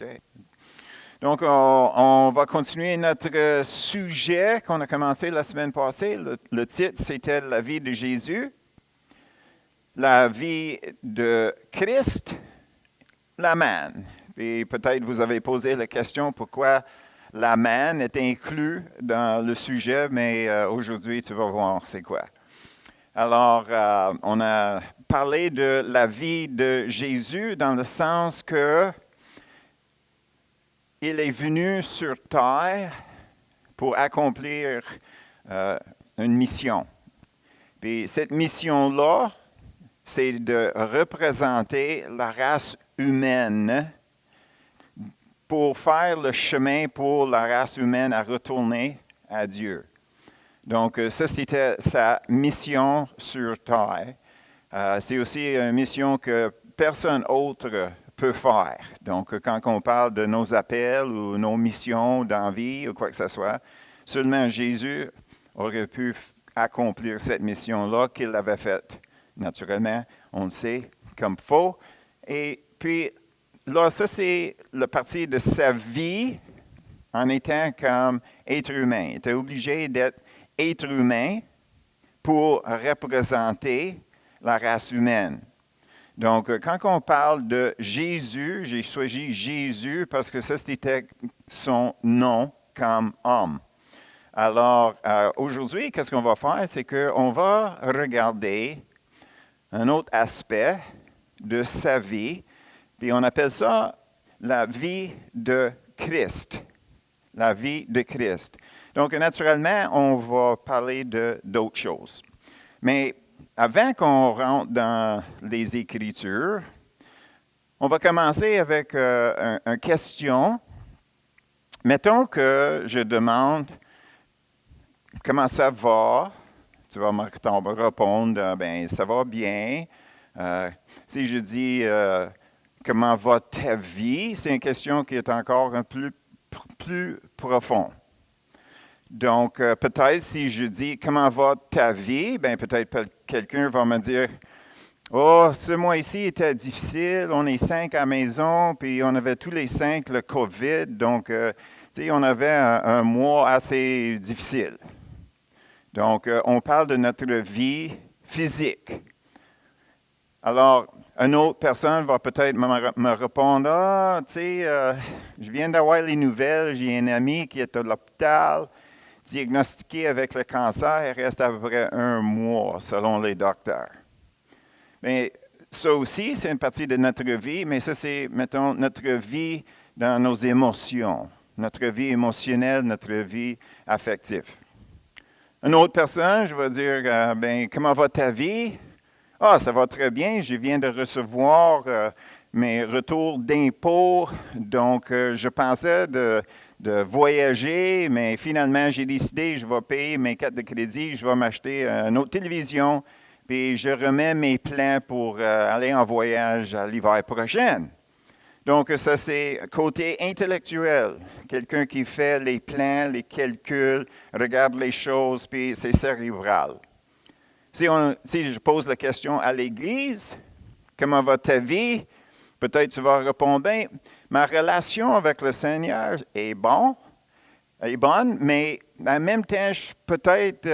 OK. Donc, on va continuer notre sujet qu'on a commencé la semaine passée. Le titre, c'était la vie de Jésus, la vie de Christ, la manne. Puis peut-être vous avez posé la question pourquoi la manne est inclus dans le sujet, mais aujourd'hui, tu vas voir c'est quoi. Alors, on a parlé de la vie de Jésus dans le sens que il est venu sur terre pour accomplir une mission. Puis cette mission-là, c'est de représenter la race humaine pour faire le chemin pour la race humaine à retourner à Dieu. Donc, ça, c'était sa mission sur terre. C'est aussi une mission que personne autre peut faire. Donc, quand on parle de nos appels ou nos missions dans la vie ou quoi que ce soit, seulement Jésus aurait pu accomplir cette mission-là qu'il avait faite naturellement, on le sait, comme faux. Et puis, là, ça, c'est la partie de sa vie en étant comme être humain. Il était obligé d'être être humain pour représenter la race humaine. Donc, quand on parle de Jésus, j'ai choisi Jésus parce que ça, c'était son nom comme homme. Alors, aujourd'hui, qu'est-ce qu'on va faire? C'est qu'on va regarder un autre aspect de sa vie, puis on appelle ça la vie de Christ. La vie de Christ. Donc, naturellement, on va parler d'autres choses. Mais avant qu'on rentre dans les Écritures, on va commencer avec une question. Mettons que je demande comment ça va. Tu vas me répondre, ben ça va bien. Si je dis comment va ta vie, c'est une question qui est encore un peu plus profonde. Donc, peut-être si je dis « Comment va ta vie? » bien, peut-être quelqu'un va me dire « Oh, ce mois-ci était difficile, on est 5 à la maison, puis on avait tous les 5 le COVID, donc, tu sais, on avait un mois assez difficile. » Donc, on parle de notre vie physique. Alors, une autre personne va peut-être me répondre « Ah, tu sais, je viens d'avoir les nouvelles, j'ai un ami qui est à l'hôpital. » Diagnostiqué avec le cancer, il reste à peu près 1 mois selon les docteurs. Mais ça aussi, c'est une partie de notre vie, mais ça, c'est, mettons, notre vie dans nos émotions, notre vie émotionnelle, notre vie affective. Une autre personne, je vais dire, ben, comment va ta vie? Ah, ça va très bien, je viens de recevoir mes retours d'impôts, donc je pensais de voyager, mais finalement, j'ai décidé, je vais payer mes cartes de crédit, je vais m'acheter une autre télévision, puis je remets mes plans pour aller en voyage à l'hiver prochain. Donc, ça, c'est côté intellectuel. Quelqu'un qui fait les plans, les calculs, regarde les choses, puis c'est cérébral. Si je pose la question à l'Église, comment va ta vie? Peut-être tu vas répondre, bien, ma relation avec le Seigneur est bonne, mais en même temps, peut-être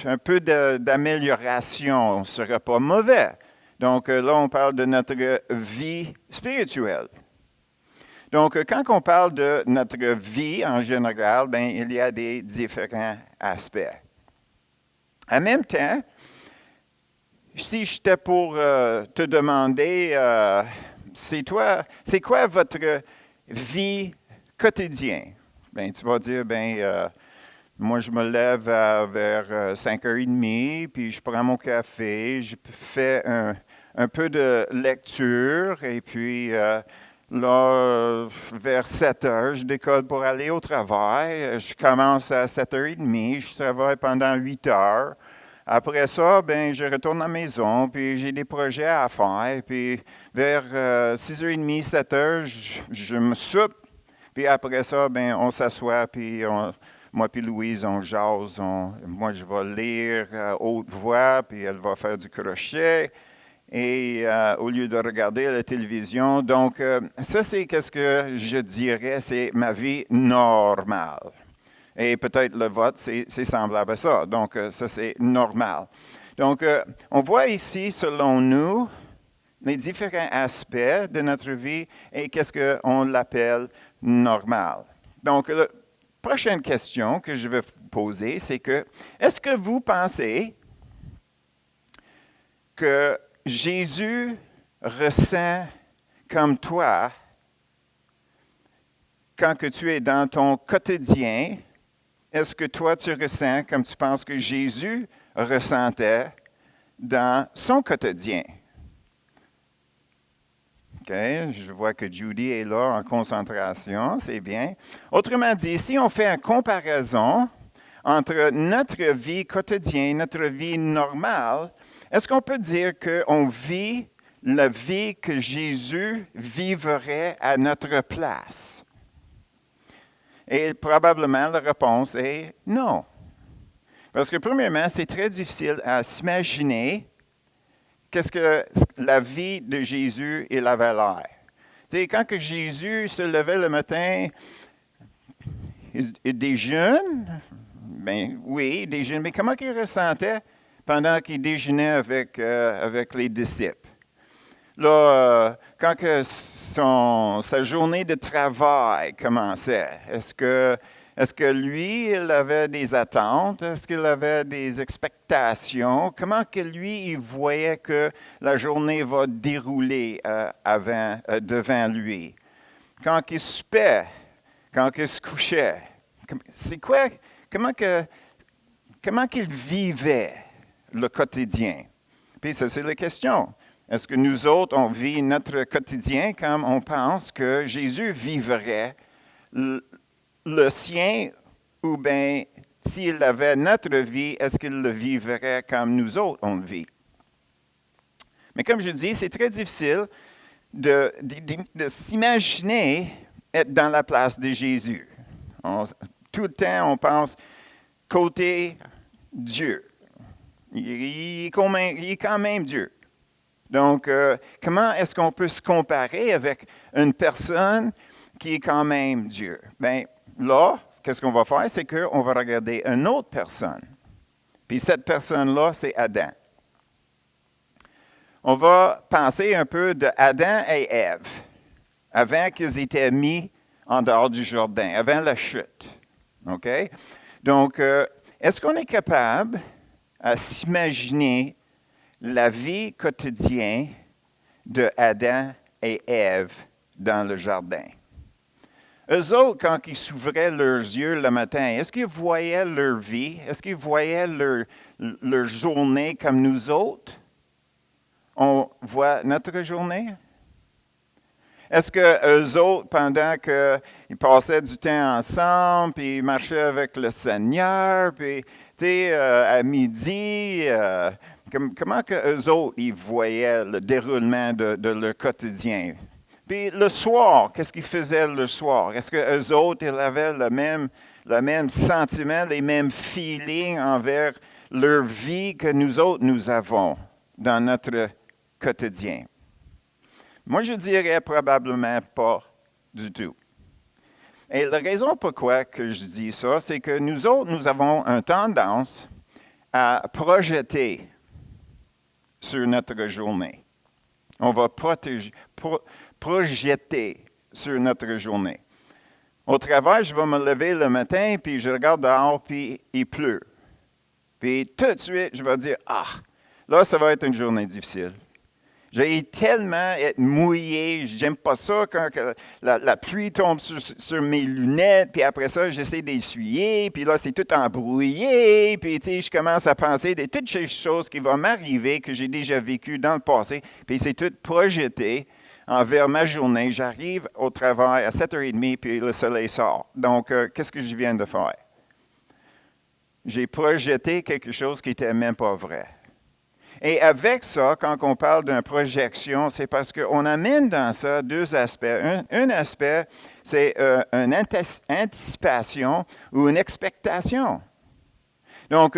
un peu d'amélioration ne serait pas mauvais. Donc là, on parle de notre vie spirituelle. Donc, quand on parle de notre vie en général, bien, il y a des différents aspects. En même temps, si j'étais pour te demander, c'est quoi votre vie quotidienne? Ben, tu vas dire, moi, je me lève vers 5h30, puis je prends mon café, je fais un peu de lecture, et puis là, vers 7h, je décolle pour aller au travail. Je commence à 7h30, je travaille pendant 8 heures. Après ça, ben, je retourne à la maison, puis j'ai des projets à faire. Puis vers 6h30, 7h, je me soupe. Puis après ça, ben, on s'assoit, puis moi puis Louise, on jase. Moi, je vais lire haute voix, puis elle va faire du crochet. et au lieu de regarder la télévision. Donc, ça, c'est qu'est-ce que je dirais, c'est ma vie normale. Et peut-être le vote, c'est semblable à ça. Donc, ça, c'est normal. Donc, on voit ici, selon nous, les différents aspects de notre vie et qu'est-ce qu'on l'appelle normal. Donc, la prochaine question que je vais vous poser, c'est que, est-ce que vous pensez que Jésus ressent comme toi quand que tu es dans ton quotidien? Est-ce que toi, tu ressens comme tu penses que Jésus ressentait dans son quotidien? OK, je vois que Judy est là en concentration, c'est bien. Autrement dit, si on fait une comparaison entre notre vie quotidienne, notre vie normale, est-ce qu'on peut dire qu'on vit la vie que Jésus vivrait à notre place? Et probablement la réponse est non. Parce que premièrement, c'est très difficile à s'imaginer qu'est-ce que la vie de Jésus il avait l'air. Tu sais, quand que Jésus se levait le matin, il déjeune, ben oui, il déjeune, mais comment il ressentait pendant qu'il déjeunait avec les disciples? Là, quand que sa journée de travail commençait, est-ce que lui, il avait des attentes? Est-ce qu'il avait des expectations? Comment que lui, il voyait que la journée va dérouler devant lui? Quand il soupait, quand il se couchait, c'est quoi? Comment qu'il vivait le quotidien? Puis ça, c'est la question. Est-ce que nous autres, on vit notre quotidien comme on pense que Jésus vivrait le sien, ou bien s'il avait notre vie, est-ce qu'il le vivrait comme nous autres, on le vit? Mais comme je dis, c'est très difficile de s'imaginer être dans la place de Jésus. Tout le temps, on pense côté Dieu. Il est quand même Dieu. Donc, comment est-ce qu'on peut se comparer avec une personne qui est quand même Dieu? Bien, là, qu'est-ce qu'on va faire? C'est qu'on va regarder une autre personne. Puis cette personne-là, c'est Adam. On va penser un peu de Adam et Ève, avant qu'ils étaient mis en dehors du jardin, avant la chute. OK? Donc, est-ce qu'on est capable à s'imaginer la vie quotidienne de Adam et Ève dans le jardin? Eux autres, quand ils s'ouvraient leurs yeux le matin, est-ce qu'ils voyaient leur vie? Est-ce qu'ils voyaient leur journée comme nous autres? On voit notre journée? Est-ce que eux autres, pendant qu'ils passaient du temps ensemble, puis ils marchaient avec le Seigneur, puis, tu sais, à midi, comment que eux autres, ils voyaient le déroulement de leur quotidien? Puis le soir, qu'est-ce qu'ils faisaient le soir? Est-ce que eux autres, ils avaient le même sentiment, les mêmes feelings envers leur vie que nous autres, nous avons dans notre quotidien? Moi, je dirais probablement pas du tout. Et la raison pourquoi que je dis ça, c'est que nous autres, nous avons une tendance à projeter sur notre journée. On va projeter sur notre journée. Au travail, je vais me lever le matin, puis je regarde dehors, puis il pleut. Puis tout de suite, je vais dire, là, ça va être une journée difficile. J'ai tellement être mouillé, j'aime pas ça quand la pluie tombe sur mes lunettes, puis après ça, j'essaie d'essuyer, puis là, c'est tout embrouillé, puis tu sais, je commence à penser de toutes ces choses qui vont m'arriver, que j'ai déjà vécues dans le passé, puis c'est tout projeté envers ma journée. J'arrive au travail à 7h30, puis le soleil sort. Donc, qu'est-ce que je viens de faire? J'ai projeté quelque chose qui n'était même pas vrai. Et avec ça, quand on parle d'une projection, c'est parce qu'on amène dans ça deux aspects. Un aspect, c'est une anticipation ou une expectation. Donc,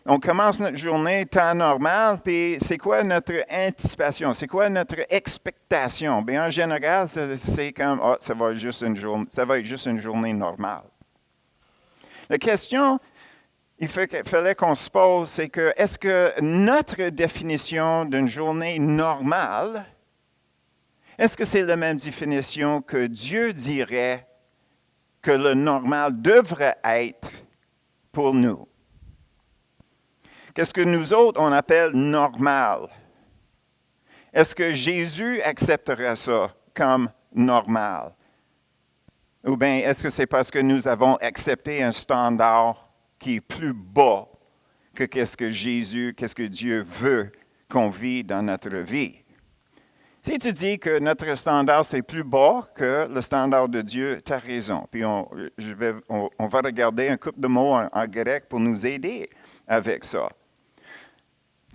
on commence notre journée temps normal, puis c'est quoi notre anticipation? C'est quoi notre expectation? Bien, en général, c'est comme, ça va être juste une journée normale. La question il fallait qu'on se pose, c'est que est-ce que notre définition d'une journée normale, est-ce que c'est la même définition que Dieu dirait que le normal devrait être pour nous? Qu'est-ce que nous autres, on appelle normal? Est-ce que Jésus accepterait ça comme normal? Ou bien est-ce que c'est parce que nous avons accepté un standard qui est plus bas que qu'est-ce que Dieu veut qu'on vit dans notre vie? Si tu dis que notre standard c'est plus bas que le standard de Dieu, tu as raison. Puis on va regarder un couple de mots en grec pour nous aider avec ça.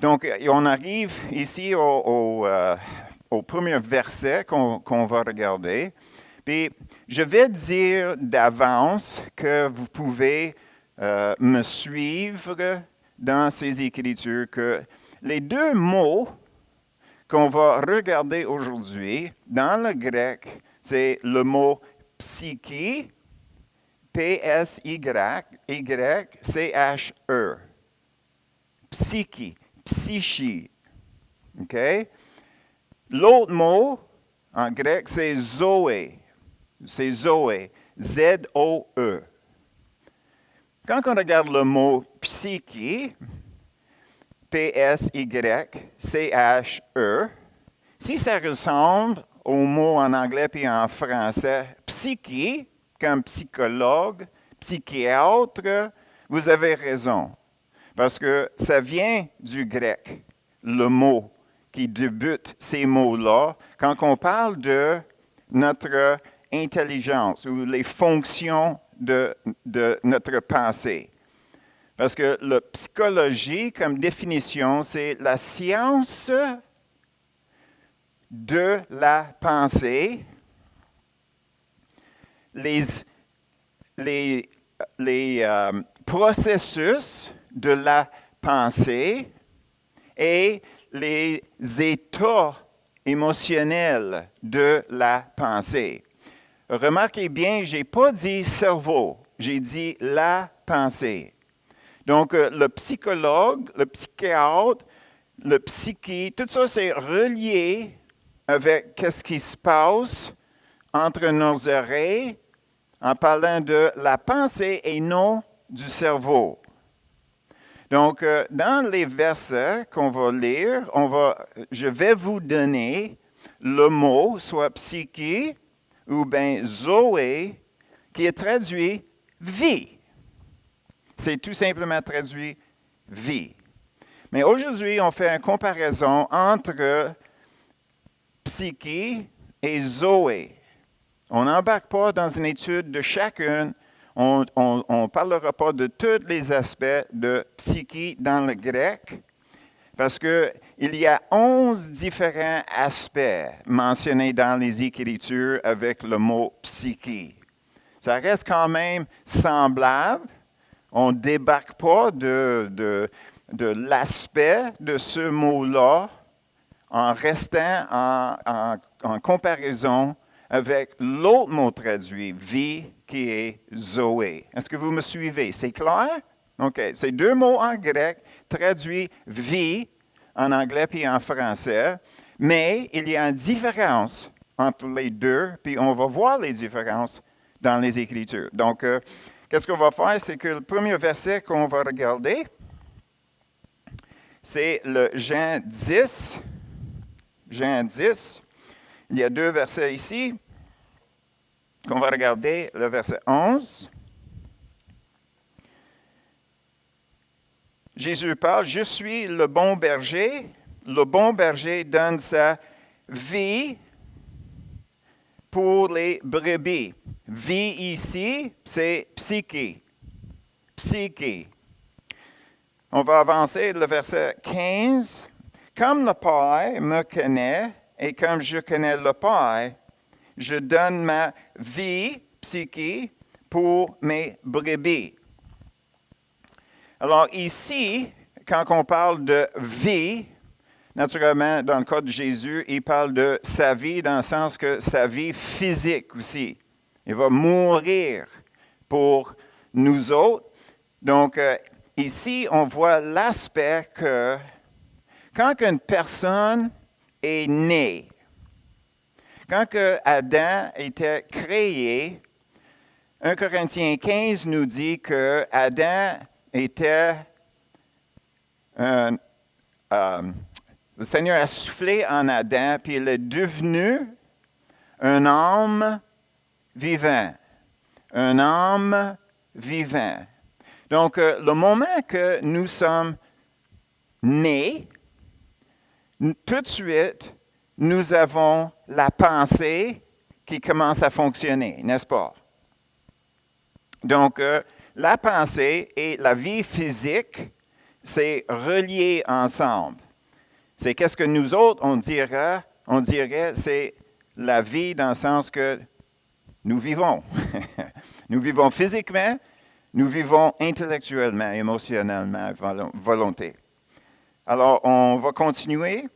Donc, on arrive ici au premier verset qu'on va regarder. Puis, je vais dire d'avance que vous pouvez me suivre dans ces Écritures, que les deux mots qu'on va regarder aujourd'hui dans le grec, c'est le mot psyché, P-S-Y-C-H-E. Psyché, psyché. OK? L'autre mot en grec, c'est zoé. C'est Zoé, Z-O-E. Quand on regarde le mot psyché, P-S-Y-C-H-E, si ça ressemble au mot en anglais puis en français, psyché, comme psychologue, psychiatre, vous avez raison. Parce que ça vient du grec, le mot qui débute ces mots-là, quand on parle de notre intelligence ou les fonctions de notre pensée. Parce que la psychologie, comme définition, c'est la science de la pensée, les processus de la pensée et les états émotionnels de la pensée. Remarquez bien, je n'ai pas dit cerveau, j'ai dit la pensée. Donc, le psychologue, le psychiatre, le psyché, tout ça, c'est relié avec ce qui se passe entre nos oreilles en parlant de la pensée et non du cerveau. Donc, dans les versets qu'on va lire, je vais vous donner le mot, soit psyché ou bien Zoé, qui est traduit vie. C'est tout simplement traduit vie. Mais aujourd'hui, on fait une comparaison entre psyché et Zoé. On n'embarque pas dans une étude de chacune. On ne parlera pas de tous les aspects de psyché dans le grec, parce qu'il y a 11 différents aspects mentionnés dans les Écritures avec le mot psyché. Ça reste quand même semblable. On ne débarque pas de l'aspect de ce mot-là en restant en comparaison avec l'autre mot traduit, vie, qui est Zoé. Est-ce que vous me suivez? C'est clair? OK. C'est deux mots en grec traduits vie en anglais puis en français, mais il y a une différence entre les deux, puis on va voir les différences dans les Écritures. Donc, qu'est-ce qu'on va faire? C'est que le premier verset qu'on va regarder, c'est le Jean 10. Jean 10. Il y a deux versets ici qu'on va regarder, le verset 11. Jésus parle, « Je suis le bon berger. Le bon berger donne sa vie pour les brebis. » Vie ici, c'est psyché. Psyché. On va avancer le verset 15. « Comme le Père me connaît et comme je connais le Père, je donne ma vie psyché pour mes brebis. » Alors ici, quand on parle de vie, naturellement, dans le cas de Jésus, il parle de sa vie dans le sens que sa vie physique aussi. Il va mourir pour nous autres. Donc, ici, on voit l'aspect que quand une personne est née, quand Adam était créé, 1 Corinthiens 15 nous dit que Adam était le Seigneur a soufflé en Adam, puis il est devenu un homme vivant. Un homme vivant. Donc, le moment que nous sommes nés, tout de suite, nous avons la pensée qui commence à fonctionner, n'est-ce pas? Donc, la pensée et la vie physique, c'est relié ensemble. C'est qu'est-ce que nous autres, on dirait, c'est la vie dans le sens que nous vivons. Nous vivons physiquement, nous vivons intellectuellement, émotionnellement, volonté. Alors, on va continuer.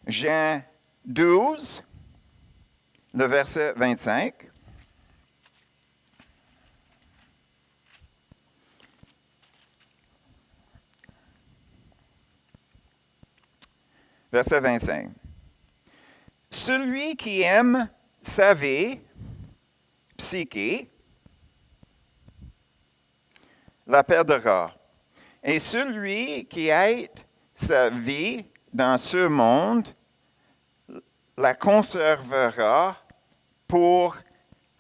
Jean 12, le verset 25. Verset 25. Celui qui aime sa vie psyché la perdra. Et celui qui hait sa vie dans ce monde la conservera pour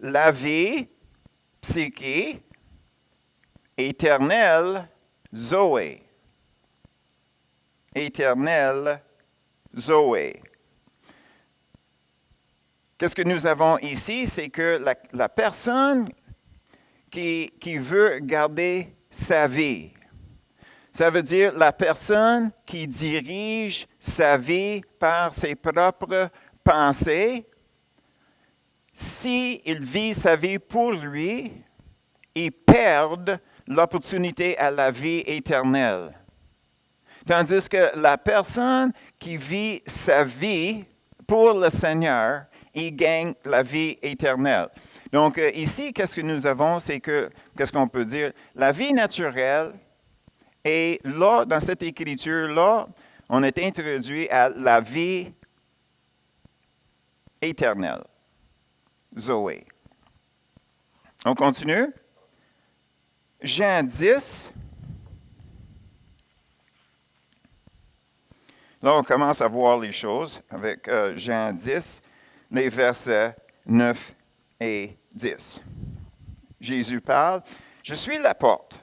la vie psyché éternelle, Zoé. Éternelle, Zoé. Qu'est-ce que nous avons ici? C'est que la personne qui veut garder sa vie, ça veut dire la personne qui dirige sa vie par ses propres pensées, s'il vit sa vie pour lui, il perd l'opportunité à la vie éternelle. Tandis que la personne qui vit sa vie pour le Seigneur, il gagne la vie éternelle. Donc ici, qu'est-ce que nous avons? C'est que, qu'est-ce qu'on peut dire? La vie naturelle, et là, dans cette écriture-là, on est introduit à la vie éternelle. Zoé. On continue? Jean 10. Là, on commence à voir les choses avec Jean 10, les versets 9 et 10. Jésus parle, « Je suis la porte.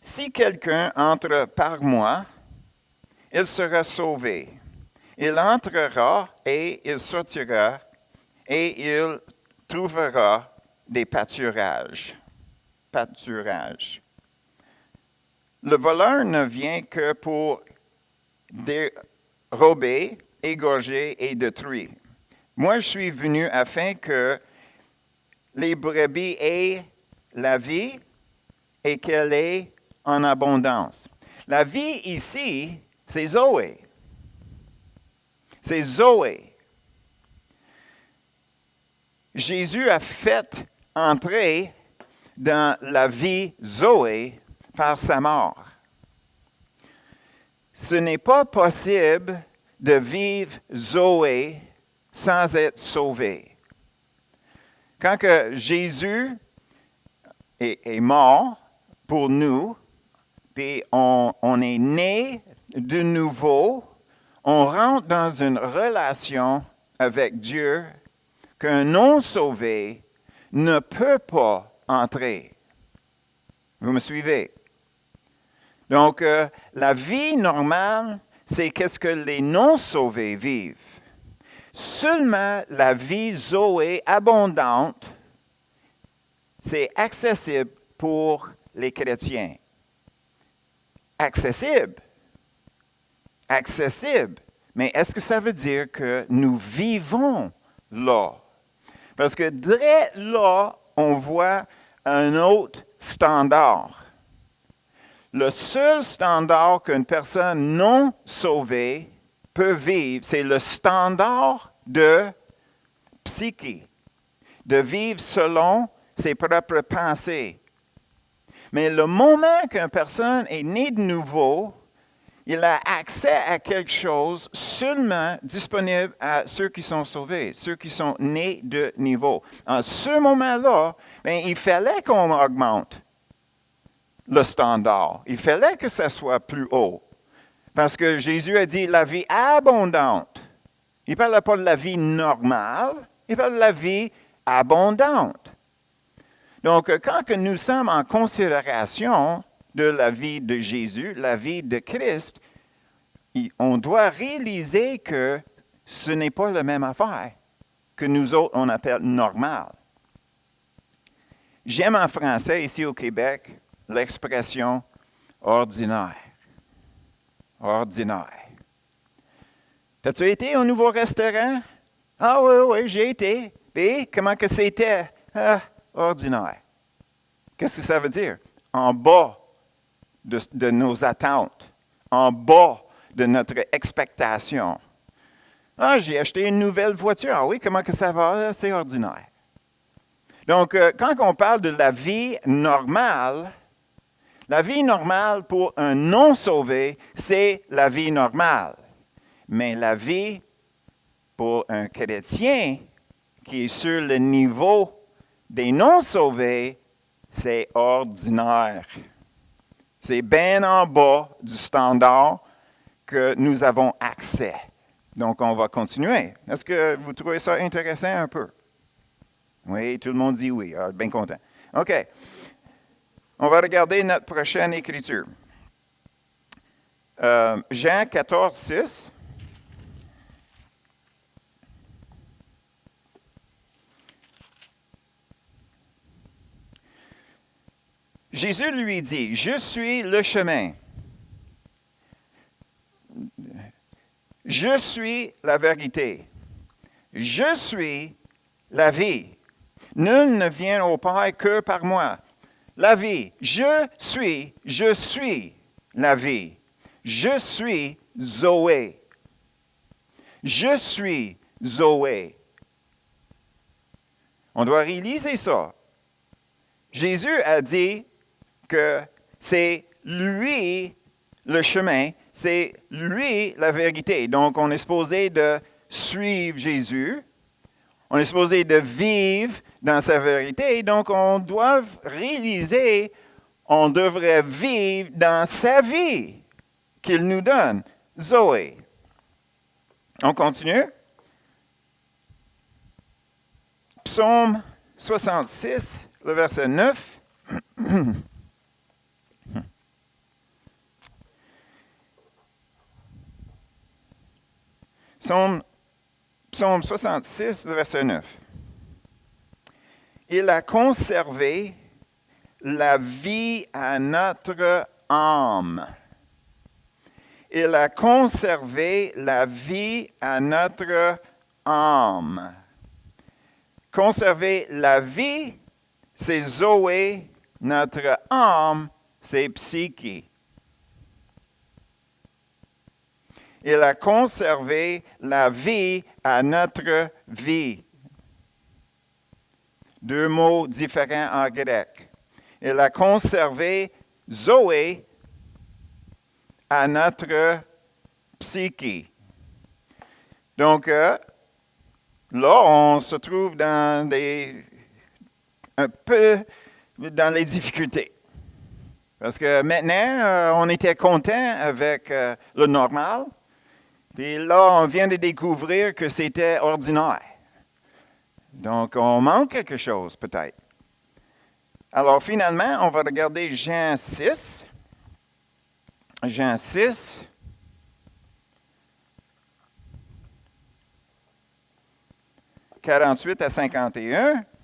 Si quelqu'un entre par moi, il sera sauvé. Il entrera et il sortira et il trouvera des pâturages. » Pâturages. Le voleur ne vient que pour dérober, égorger et détruire. Moi, je suis venu afin que les brebis aient la vie et qu'elle ait en abondance. La vie ici, c'est Zoé. C'est Zoé. Jésus a fait entrer dans la vie Zoé par sa mort. Ce n'est pas possible de vivre Zoé sans être sauvé. Quand que Jésus est mort pour nous, puis on est né de nouveau, on rentre dans une relation avec Dieu qu'un non-sauvé ne peut pas entrer. Vous me suivez? Donc, la vie normale, c'est qu'est-ce que les non-sauvés vivent. Seulement la vie Zoé abondante, c'est accessible pour les chrétiens. Accessible. Accessible. Mais est-ce que ça veut dire que nous vivons là? Parce que dès là, on voit un autre standard. Le seul standard qu'une personne non sauvée peut vivre, c'est le standard de psyché, de vivre selon ses propres pensées. Mais le moment qu'une personne est née de nouveau, il a accès à quelque chose seulement disponible à ceux qui sont sauvés, ceux qui sont nés de nouveau. En ce moment-là, il fallait qu'on augmente le standard. Il fallait que ça soit plus haut. Parce que Jésus a dit la vie abondante. Il ne parle pas de la vie normale, il parle de la vie abondante. Donc, quand que nous sommes en considération de la vie de Jésus, la vie de Christ, on doit réaliser que ce n'est pas la même affaire que nous autres, on appelle normal. J'aime en français, ici au Québec, l'expression ordinaire. Ordinaire. T'as-tu été au nouveau restaurant? Ah oui, j'ai été. Et comment que c'était? Ah, ordinaire. Qu'est-ce que ça veut dire? En bas de nos attentes, en bas de notre expectation. Ah, j'ai acheté une nouvelle voiture. Ah oui, comment que ça va? C'est ordinaire. Donc, quand on parle de la vie normale pour un non-sauvé, c'est la vie normale. Mais la vie pour un chrétien qui est sur le niveau des non-sauvés, c'est ordinaire. C'est bien en bas du standard que nous avons accès. Donc, on va continuer. Est-ce que vous trouvez ça intéressant un peu? Oui, tout le monde dit oui. Ah, bien content. OK. On va regarder notre prochaine écriture. Jean 14, 6. Jésus lui dit, « Je suis le chemin. Je suis la vérité. Je suis la vie. Nul ne vient au Père que par moi. La vie. Je suis la vie. Je suis Zoé. Je suis Zoé. » On doit réaliser ça. Jésus a dit que c'est lui le chemin, c'est lui la vérité. Donc, on est supposé de suivre Jésus. On est supposé de vivre dans sa vérité. Donc, on doit réaliser, on devrait vivre dans sa vie qu'il nous donne. Zoé. On continue. Psaume 66, le verset 9. Psaume 66, le verset 9. Il a conservé la vie à notre âme. Il a conservé la vie à notre âme. Conserver la vie, c'est Zoé. Notre âme, c'est psyché. Il a conservé la vie à notre vie. Deux mots différents en grec. Il a conservé Zoé à notre psyché. Donc, là, on se trouve un peu dans les difficultés. Parce que maintenant, on était content avec le normal. Puis là, on vient de découvrir que c'était ordinaire. Donc, on manque quelque chose, peut-être. Alors, finalement, on va regarder Jean 6. Jean 6. « 48 à 51. «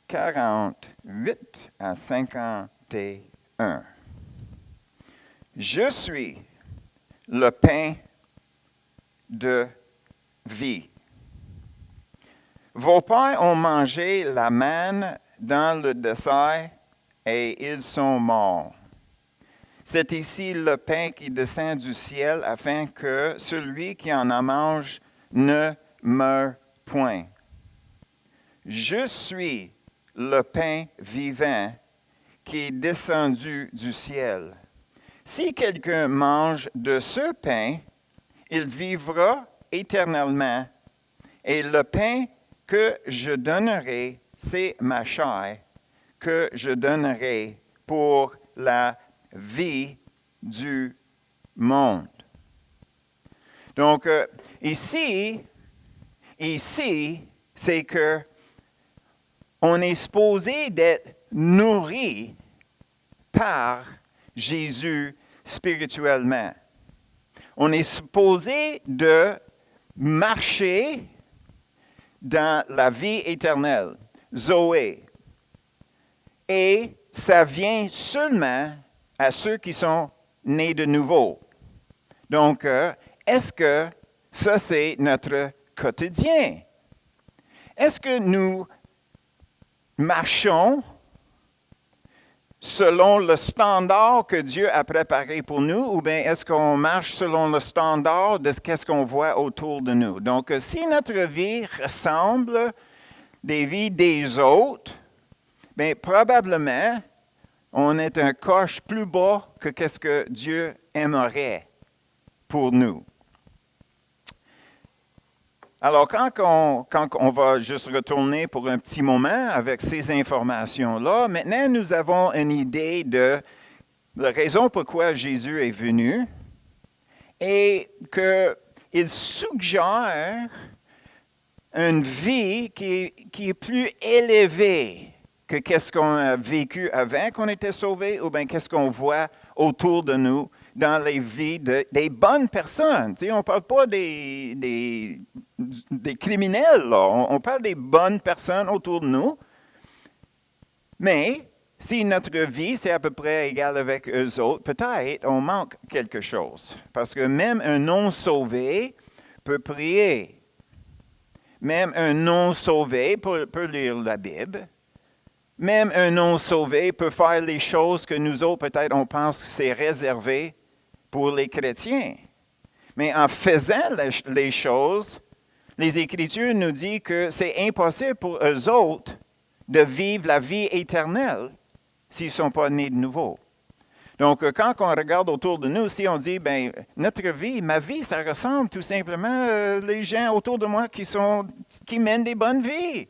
48 à 51. Je suis le pain de vie. Vos pères ont mangé la manne dans le désert et ils sont morts. C'est ici le pain qui descend du ciel afin que celui qui en mange ne meure point. Je suis le pain vivant qui est descendu du ciel. Si quelqu'un mange de ce pain, il vivra éternellement. Et le pain que je donnerai, c'est ma chair que je donnerai pour la vie du monde. Donc, ici, c'est que on est supposé d'être nourri par Jésus spirituellement. On est supposé de marcher dans la vie éternelle, Zoé. Et ça vient seulement à ceux qui sont nés de nouveau. Donc, est-ce que ça, c'est notre quotidien? Est-ce que nous marchons selon le standard que Dieu a préparé pour nous, ou bien est-ce qu'on marche selon le standard de ce qu'on voit autour de nous? Donc, si notre vie ressemble des vies des autres, bien, probablement, on est un coche plus bas que qu'est-ce que Dieu aimerait pour nous. Alors, quand on va juste retourner pour un petit moment avec ces informations-là, maintenant, nous avons une idée de la raison pourquoi Jésus est venu et qu'il suggère une vie qui est plus élevée que qu'est-ce qu'on a vécu avant qu'on était sauvé ou bien qu'est-ce qu'on voit autour de nous dans les vies des bonnes personnes. Tu sais, on ne parle pas des criminels, là. On parle des bonnes personnes autour de nous. Mais si notre vie, c'est à peu près égal avec eux autres, peut-être on manque quelque chose. Parce que même un non-sauvé peut prier. Même un non-sauvé peut lire la Bible. Même un non-sauvé peut faire les choses que nous autres, peut-être, on pense que c'est réservé pour les chrétiens. Mais en faisant les choses, les Écritures nous disent que c'est impossible pour eux autres de vivre la vie éternelle s'ils ne sont pas nés de nouveau. Donc, quand on regarde autour de nous, si on dit, bien, notre vie, ma vie, ça ressemble tout simplement les gens autour de moi qui mènent des bonnes vies.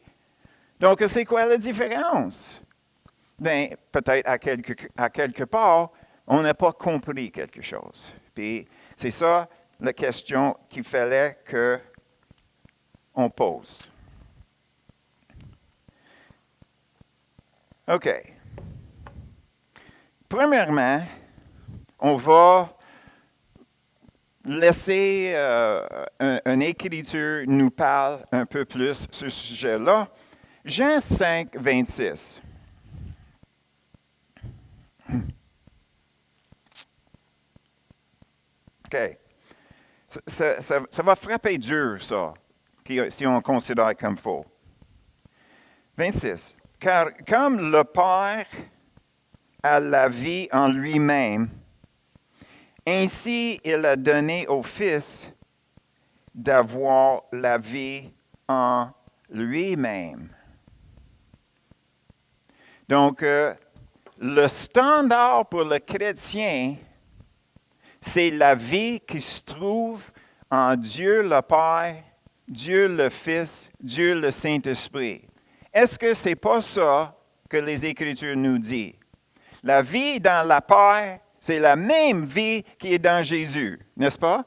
Donc, c'est quoi la différence? Bien, peut-être à quelque part, on n'a pas compris quelque chose. Puis, c'est ça la question qu'il fallait qu'on pose. OK. Premièrement, on va laisser une écriture nous parle un peu plus sur ce sujet-là. Jean 5, 26. OK. Ça va frapper dur, ça, si on considère comme faux. 26. Car comme le Père a la vie en lui-même, ainsi il a donné au Fils d'avoir la vie en lui-même. Donc, le standard pour le chrétien, c'est la vie qui se trouve en Dieu le Père, Dieu le Fils, Dieu le Saint-Esprit. Est-ce que ce n'est pas ça que les Écritures nous disent? La vie dans la Père, c'est la même vie qui est dans Jésus, n'est-ce pas?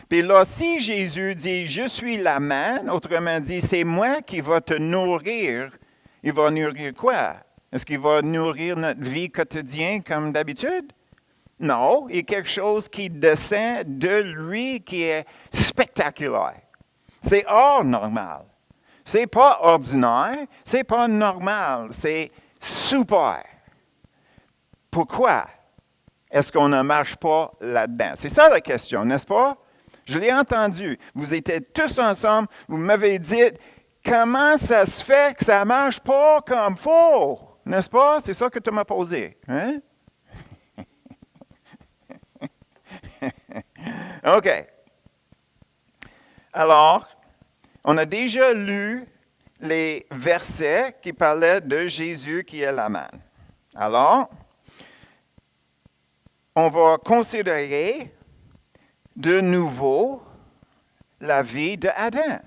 Puis là, si Jésus dit « Je suis la manne », autrement dit, c'est moi qui va te nourrir, il va nourrir quoi? Est-ce qu'il va nourrir notre vie quotidienne comme d'habitude? Non, il y a quelque chose qui descend de lui qui est spectaculaire. C'est hors normal. C'est pas ordinaire, c'est pas normal, c'est super. Pourquoi? est-ce qu'on ne marche pas là-dedans? C'est ça la question, n'est-ce pas? Je l'ai entendu. Vous étiez tous ensemble, vous m'avez dit, comment ça se fait que ça ne marche pas comme faut? N'est-ce pas? C'est ça que tu m'as posé. Hein? OK. Alors, on a déjà lu les versets qui parlaient de Jésus qui est la manne. Alors, on va considérer de nouveau la vie d'Adam.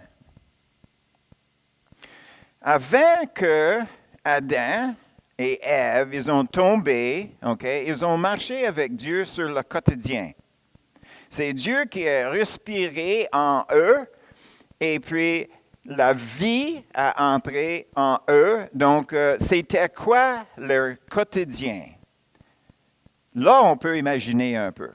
Avant que Adam et Ève, ils ont tombé, ils ont marché avec Dieu sur le quotidien. C'est Dieu qui a respiré en eux et puis la vie a entré en eux. Donc, c'était quoi leur quotidien? Là, on peut imaginer un peu.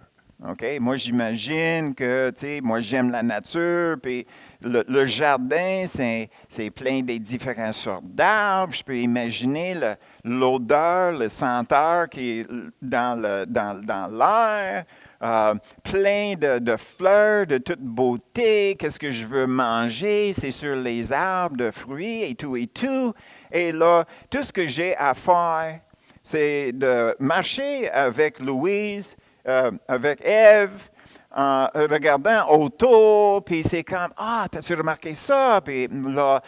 Okay? Moi, j'imagine que, moi, j'aime la nature, puis le jardin, c'est plein des différentes sortes d'arbres. Je peux imaginer l'odeur, le senteur qui est dans l'air. Plein de fleurs de toute beauté. Qu'est-ce que je veux manger? C'est sur les arbres de fruits et tout et tout. Et là, tout ce que j'ai à faire, c'est de marcher avec Louise, avec Ève, en regardant autour, puis c'est comme, « Ah, t'as-tu remarqué ça? » Puis là,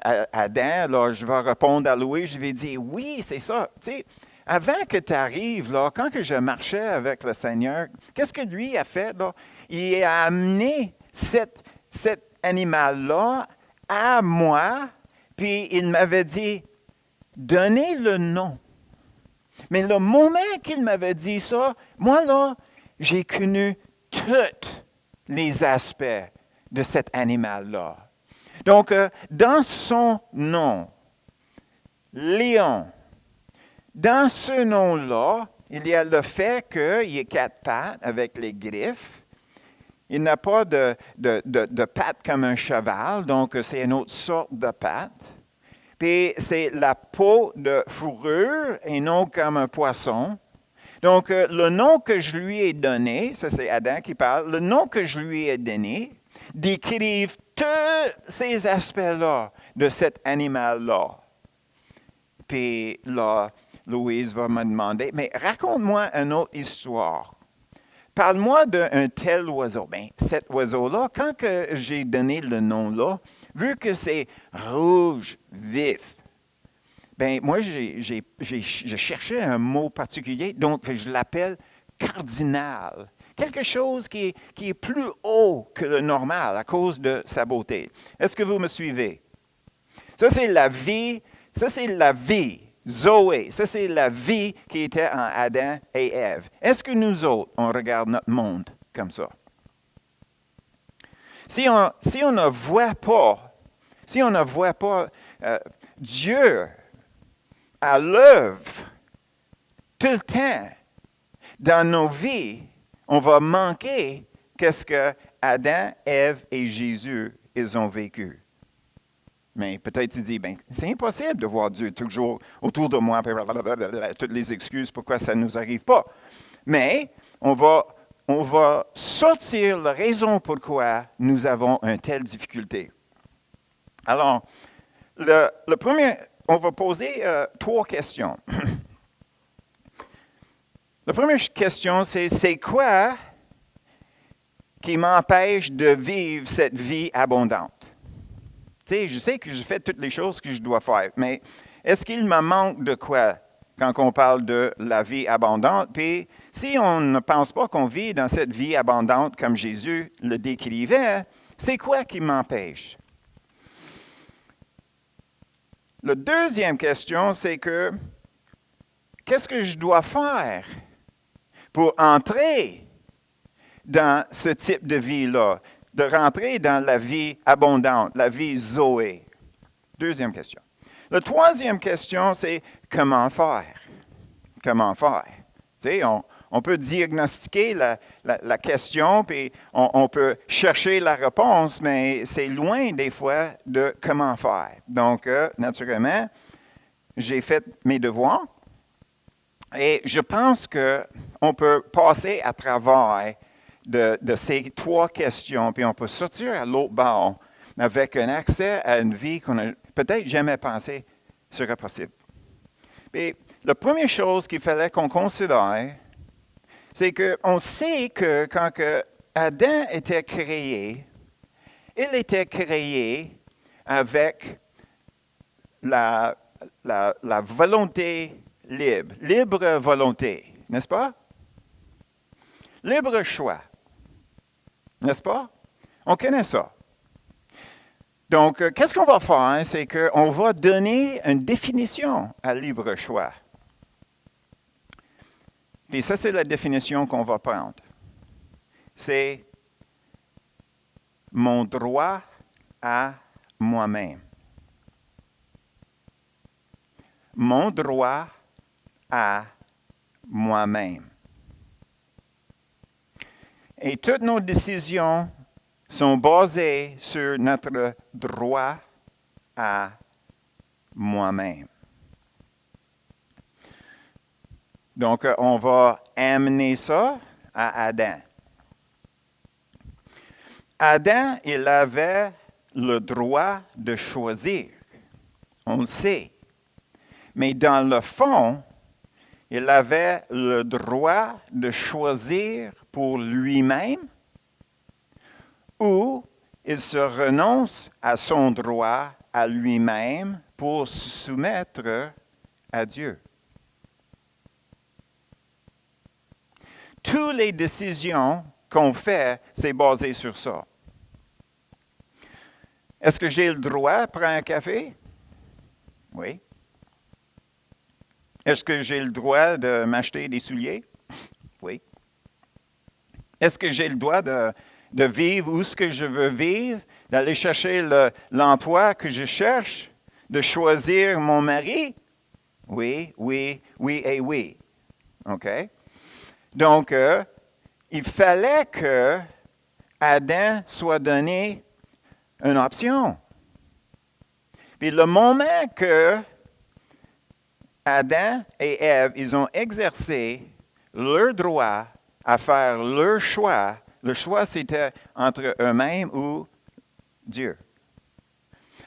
Adam, là, je vais répondre à Louise, je vais dire, « Oui, c'est ça. » Tu sais, avant que tu arrives, là, quand que je marchais avec le Seigneur, qu'est-ce que lui a fait? Là? Il a amené cet animal-là à moi, puis il m'avait dit, « Donnez le nom. » Mais le moment qu'il m'avait dit ça, moi, là, j'ai connu tous les aspects de cet animal-là. Donc, dans son nom, Lion, dans ce nom-là, il y a le fait qu'il ait 4 pattes avec les griffes. Il n'a pas de pattes comme un cheval, donc c'est une autre sorte de patte. Puis c'est la peau de fourrure et non comme un poisson. Donc le nom que je lui ai donné, ça c'est Adam qui parle, le nom que je lui ai donné décrive tous ces aspects-là de cet animal-là. Puis là, Louise va me demander, mais raconte-moi une autre histoire. Parle-moi d'un tel oiseau. Bien, cet oiseau-là, quand que j'ai donné le nom-là, vu que c'est rouge vif, bien, moi, j'ai cherché un mot particulier, donc je l'appelle cardinal. Quelque chose qui est plus haut que le normal à cause de sa beauté. Est-ce que vous me suivez? Ça, c'est la vie. Ça, c'est la vie. Zoé, ça c'est la vie qui était en Adam et Ève. Est-ce que nous autres, on regarde notre monde comme ça? Si on ne voit pas Dieu à l'œuvre tout le temps dans nos vies, on va manquer qu'est-ce que Adam, Ève et Jésus, ils ont vécu. Mais peut-être tu dis, ben, c'est impossible de voir Dieu toujours autour de moi, toutes les excuses pourquoi ça ne nous arrive pas. Mais on va sortir la raison pourquoi nous avons une telle difficulté. Alors, le premier, on va poser 3 questions. La première question, c'est quoi qui m'empêche de vivre cette vie abondante? Tu sais, je sais que je fais toutes les choses que je dois faire, mais est-ce qu'il me manque de quoi quand on parle de la vie abondante? Puis, si on ne pense pas qu'on vit dans cette vie abondante comme Jésus le décrivait, c'est quoi qui m'empêche? La deuxième question, c'est que, qu'est-ce que je dois faire pour entrer dans ce type de vie-là? De rentrer dans la vie abondante, la vie Zoé. Deuxième question. La troisième question, c'est comment faire? Comment faire? Tu sais, on peut diagnostiquer la question, puis on peut chercher la réponse, mais c'est loin des fois de comment faire. Donc, naturellement, j'ai fait mes devoirs. Et je pense qu'on peut passer à travers de ces trois questions, puis on peut sortir à l'autre bord avec un accès à une vie qu'on n'a peut-être jamais pensé serait possible. Et la première chose qu'il fallait qu'on considère, c'est qu'on sait que quand Adam était créé, il était créé avec la volonté libre volonté, n'est-ce pas? Libre choix, n'est-ce pas? On connaît ça. Donc, qu'est-ce qu'on va faire? C'est qu'on va donner une définition à libre choix. Et ça, c'est la définition qu'on va prendre. C'est mon droit à moi-même. Mon droit à moi-même. Et toutes nos décisions sont basées sur notre droit à moi-même. Donc, on va amener ça à Adam. Adam, il avait le droit de choisir. On le sait. Mais dans le fond, il avait le droit de choisir pour lui-même ou il se renonce à son droit à lui-même pour se soumettre à Dieu. Toutes les décisions qu'on fait, c'est basé sur ça. Est-ce que j'ai le droit de prendre un café? Oui. Est-ce que j'ai le droit de m'acheter des souliers? Oui. Est-ce que j'ai le droit de vivre où ce que je veux vivre, d'aller chercher l'emploi que je cherche, de choisir mon mari? Oui, oui, oui et oui. OK? Donc, il fallait que Adam soit donné une option. Puis le moment que Adam et Ève, ils ont exercé leur droit à faire leur choix, le choix c'était entre eux-mêmes ou Dieu.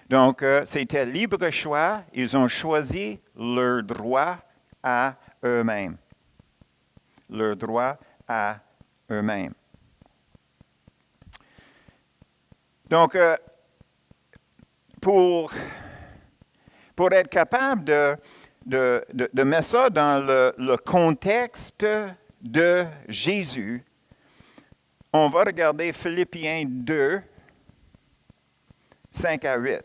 Donc, c'était libre choix, ils ont choisi leur droit à eux-mêmes. Leur droit à eux-mêmes. Donc, pour être capable de mettre ça dans le contexte de Jésus, on va regarder Philippiens 2, 5 à 8.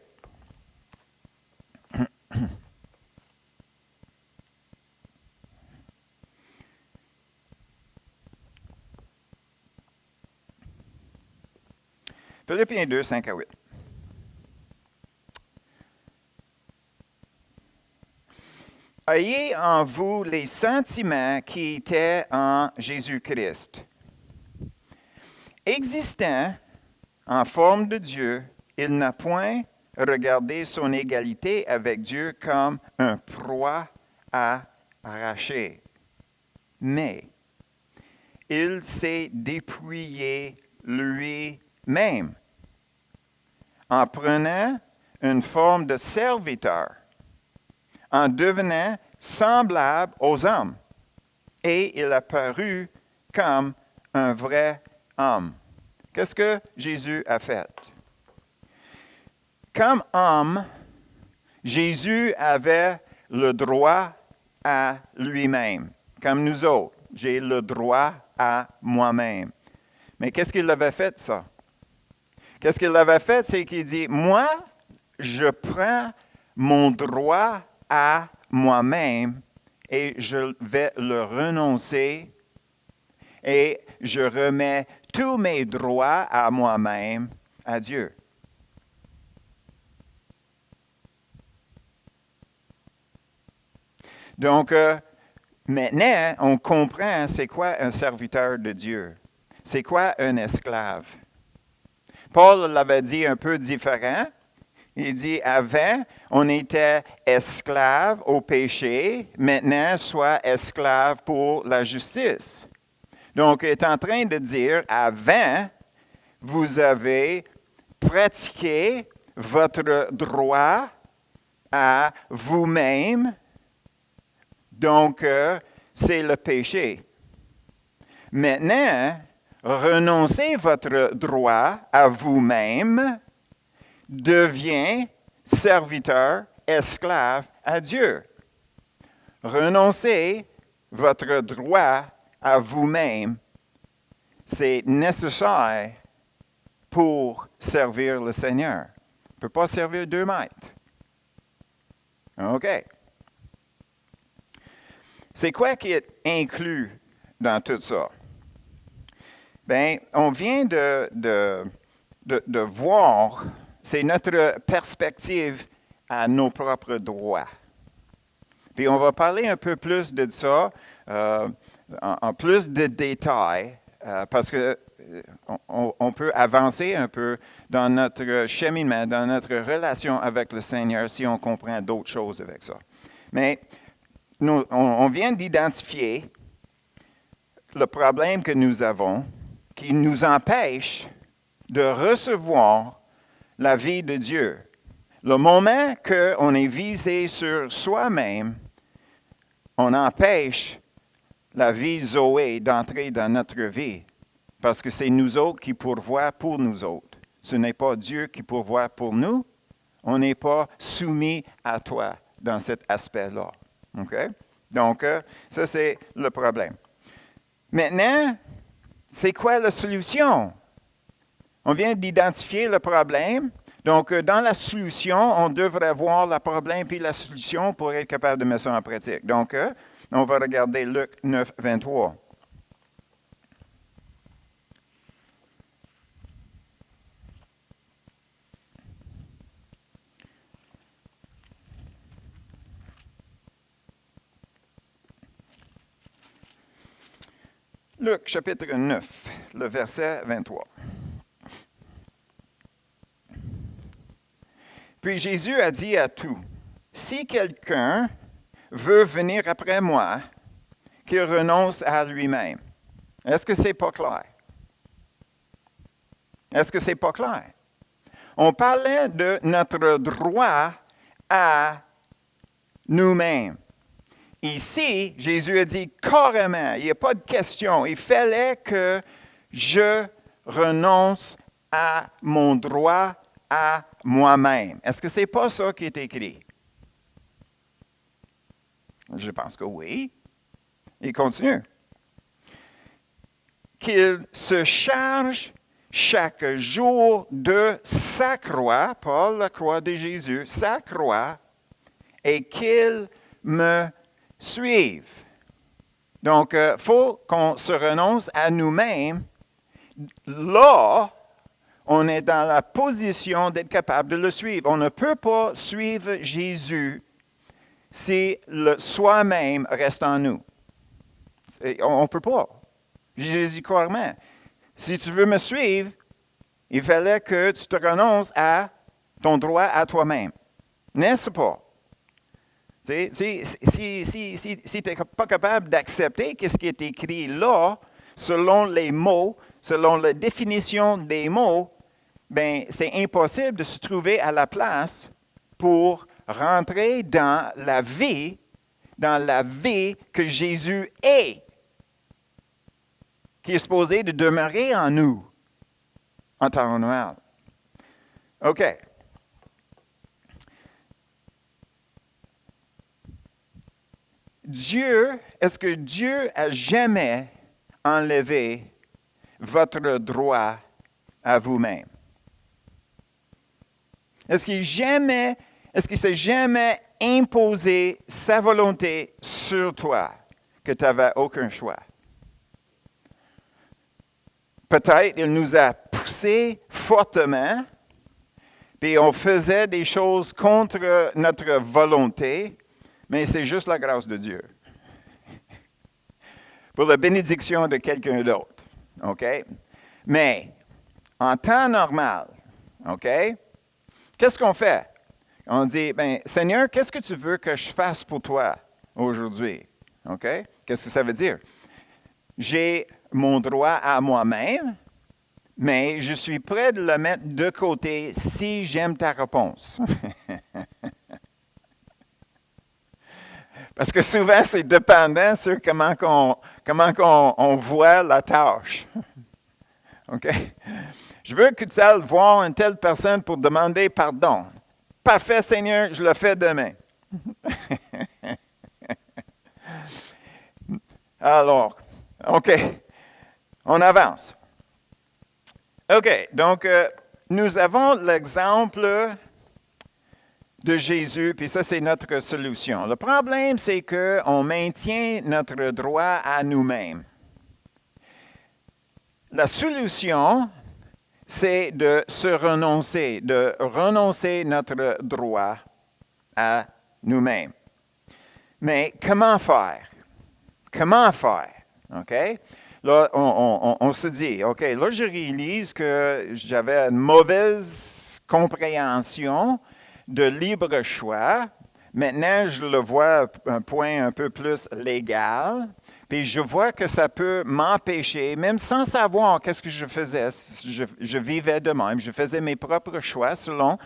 Philippiens 2, 5 à 8. Ayez en vous les sentiments qui étaient en Jésus-Christ. Existant en forme de Dieu, il n'a point regardé son égalité avec Dieu comme un proie à arracher, mais il s'est dépouillé lui-même en prenant une forme de serviteur, en devenant semblable aux hommes, et il a paru comme un vrai homme. Qu'est-ce que Jésus a fait? Comme homme, Jésus avait le droit à lui-même, comme nous autres. J'ai le droit à moi-même. Mais qu'est-ce qu'il avait fait, ça? Qu'est-ce qu'il avait fait? C'est qu'il dit, moi, je prends mon droit à moi-même et je vais le renoncer et je remets tous mes droits à moi-même à Dieu. Donc, maintenant, on comprend c'est quoi un serviteur de Dieu. C'est quoi un esclave. Paul l'avait dit un peu différent. Il dit, avant, on était esclave au péché, maintenant, sois esclave pour la justice. Donc, il est en train de dire, avant, vous avez pratiqué votre droit à vous-même, donc c'est le péché. Maintenant, renoncez votre droit à vous-même, devient serviteur, esclave à Dieu. Renoncez votre droit à vous-même, c'est nécessaire pour servir le Seigneur. On ne peut pas servir 2 maîtres. OK. C'est quoi qui est inclus dans tout ça? Bien, on vient de voir, c'est notre perspective à nos propres droits. Puis on va parler un peu plus de ça, en plus de détails, parce que on peut avancer un peu dans notre cheminement, dans notre relation avec le Seigneur si on comprend d'autres choses avec ça. Mais on vient d'identifier le problème que nous avons qui nous empêche de recevoir la vie de Dieu. Le moment qu'on est visé sur soi-même, on empêche la vie Zoé d'entrer dans notre vie. Parce que c'est nous autres qui pourvoient pour nous autres. Ce n'est pas Dieu qui pourvoit pour nous. On n'est pas soumis à toi dans cet aspect-là. OK? Donc, ça, c'est le problème. Maintenant, c'est quoi la solution? On vient d'identifier le problème. Donc, dans la solution, on devrait voir le problème puis la solution pour être capable de mettre ça en pratique. Donc, on va regarder Luc 9, 23. Luc, chapitre 9, le verset 23. Puis Jésus a dit à tous, « Si quelqu'un veut venir après moi, qu'il renonce à lui-même. » Est-ce que c'est pas clair? Est-ce que c'est pas clair? On parlait de notre droit à nous-mêmes. Ici, Jésus a dit carrément, il n'y a pas de question, il fallait que je renonce à mon droit à moi-même. Est-ce que ce n'est pas ça qui est écrit? Je pense que oui. Il continue. Qu'il se charge chaque jour de sa croix, pas la croix de Jésus, sa croix, et qu'il me suive. Donc, il faut qu'on se renonce à nous-mêmes. Là, on est dans la position d'être capable de le suivre. On ne peut pas suivre Jésus si le soi-même reste en nous. On ne peut pas. Jésus dit clairement, si tu veux me suivre, il fallait que tu te renonces à ton droit à toi-même. N'est-ce pas? Si tu n'es pas capable d'accepter ce qui est écrit là, selon les mots, selon la définition des mots, ben, c'est impossible de se trouver à la place pour rentrer dans la vie que Jésus est, qui est supposé de demeurer en nous en temps normal. OK. Est-ce que Dieu a jamais enlevé votre droit à vous-même? Est-ce qu'il s'est jamais imposé sa volonté sur toi, que tu n'avais aucun choix? Peut-être il nous a poussés fortement, puis on faisait des choses contre notre volonté, mais c'est juste la grâce de Dieu. Pour la bénédiction de quelqu'un d'autre. OK? Mais, en temps normal, OK? qu'est-ce qu'on fait? On dit, ben, Seigneur, qu'est-ce que tu veux que je fasse pour toi aujourd'hui? OK? Qu'est-ce que ça veut dire? J'ai mon droit à moi-même, mais je suis prêt de le mettre de côté si j'aime ta réponse. Parce que souvent, c'est dépendant sur comment on voit la tâche. OK? Je veux que tu ailles voir une telle personne pour demander pardon. Parfait, Seigneur, je le fais demain. Alors, OK, on avance. OK, donc nous avons l'exemple de Jésus, puis ça, c'est notre solution. Le problème, c'est qu'on maintient notre droit à nous-mêmes. La solution, c'est de renoncer notre droit à nous-mêmes. Mais comment faire? Comment faire? OK? Là, on se dit, OK, là, je réalise que j'avais une mauvaise compréhension de libre choix. Maintenant, je le vois un point un peu plus légal. Puis je vois que ça peut m'empêcher, même sans savoir qu'est-ce que je faisais. Je vivais de même. Je faisais mes propres choix selon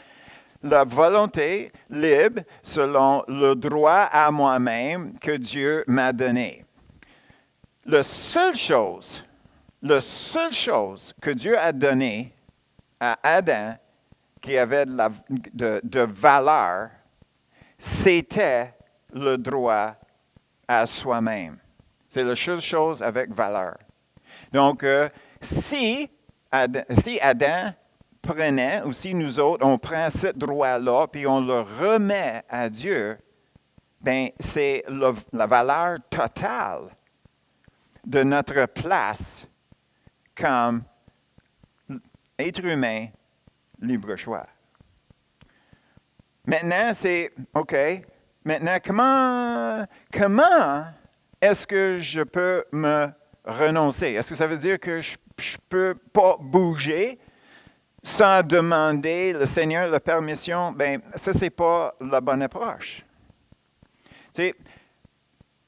la volonté libre, selon le droit à moi-même que Dieu m'a donné. La seule chose que Dieu a donnée à Adam qui avait de valeur, c'était le droit à soi-même. C'est la seule chose avec valeur. Donc, si Adam prenait, ou si nous autres, on prend ce droit-là, puis on le remet à Dieu, bien, c'est la valeur totale de notre place comme être humain libre choix. Maintenant, c'est, OK, maintenant, comment est-ce que je peux me renoncer? Est-ce que ça veut dire que je ne peux pas bouger sans demander le Seigneur la permission? Bien, ça, ce n'est pas la bonne approche. Tu sais,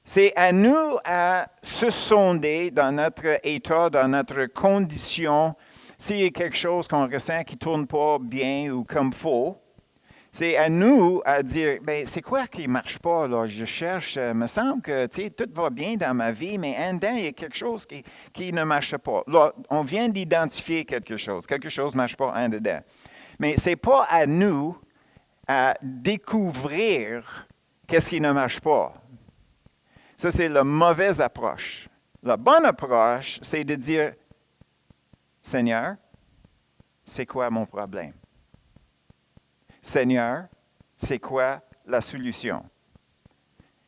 c'est à nous à se sonder dans notre état, dans notre condition. S'il y a quelque chose qu'on ressent qui ne tourne pas bien ou comme il faut, c'est à nous à dire, ben, c'est quoi qui ne marche pas, là? Je cherche, me semble que tout va bien dans ma vie, mais en dedans, il y a quelque chose qui ne marche pas. Là, on vient d'identifier quelque chose ne marche pas en dedans. Mais ce n'est pas à nous à découvrir qu'est-ce qui ne marche pas. Ça, c'est la mauvaise approche. La bonne approche, c'est de dire, Seigneur, c'est quoi mon problème? Seigneur, c'est quoi la solution?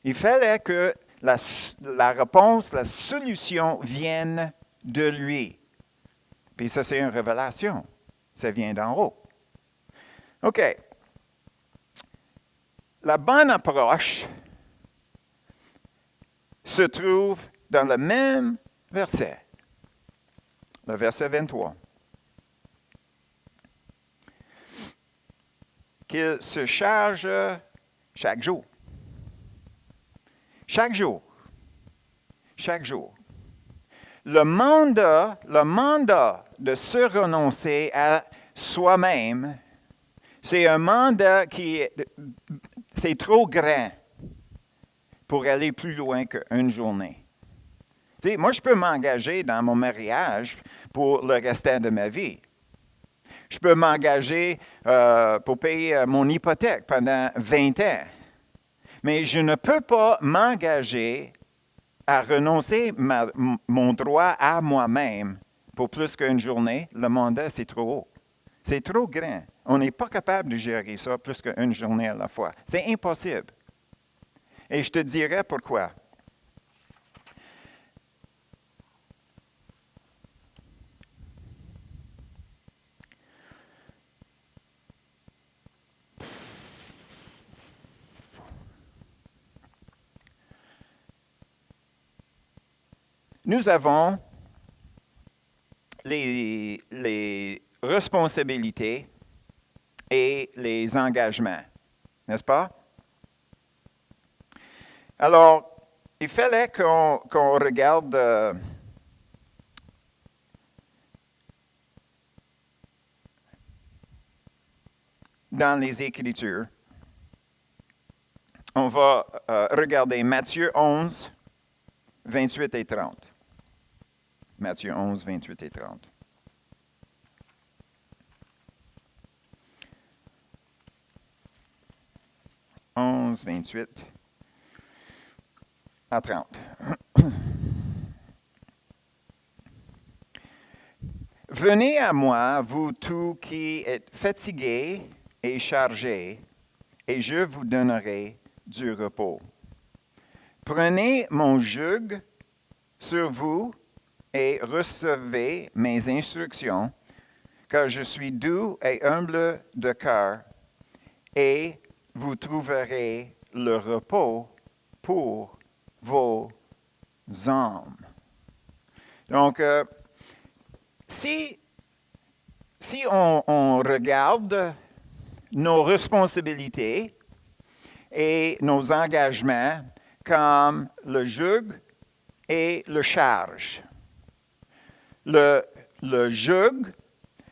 Il fallait que la réponse, la solution vienne de lui. Puis ça, c'est une révélation. Ça vient d'en haut. OK. La bonne approche se trouve dans le même verset, le verset 23. Qu'il se charge chaque jour. Chaque jour. Chaque jour. Le mandat de se renoncer à soi-même, c'est un mandat c'est trop grand pour aller plus loin qu'une journée. Tu sais, moi, je peux m'engager dans mon mariage pour le restant de ma vie. Je peux m'engager pour payer mon hypothèque pendant 20 ans. Mais je ne peux pas m'engager à renoncer mon droit à moi-même pour plus qu'une journée. Le mandat, c'est trop haut. C'est trop grand. On n'est pas capable de gérer ça plus qu'une journée à la fois. C'est impossible. Et je te dirai pourquoi. Nous avons les responsabilités et les engagements. N'est-ce pas? Alors, il fallait qu'on regarde dans les Écritures. On va regarder Matthieu 11, 28 et 30. Matthieu 11, 28 et 30. « 11, 28 à 30. « Venez à moi, vous tous qui êtes fatigués et chargés, et je vous donnerai du repos. Prenez mon joug sur vous et recevez mes instructions, car je suis doux et humble de cœur, et vous trouverez le repos pour vos âmes. » Donc, si on regarde nos responsabilités et nos engagements comme le joug et le charge. Le joug,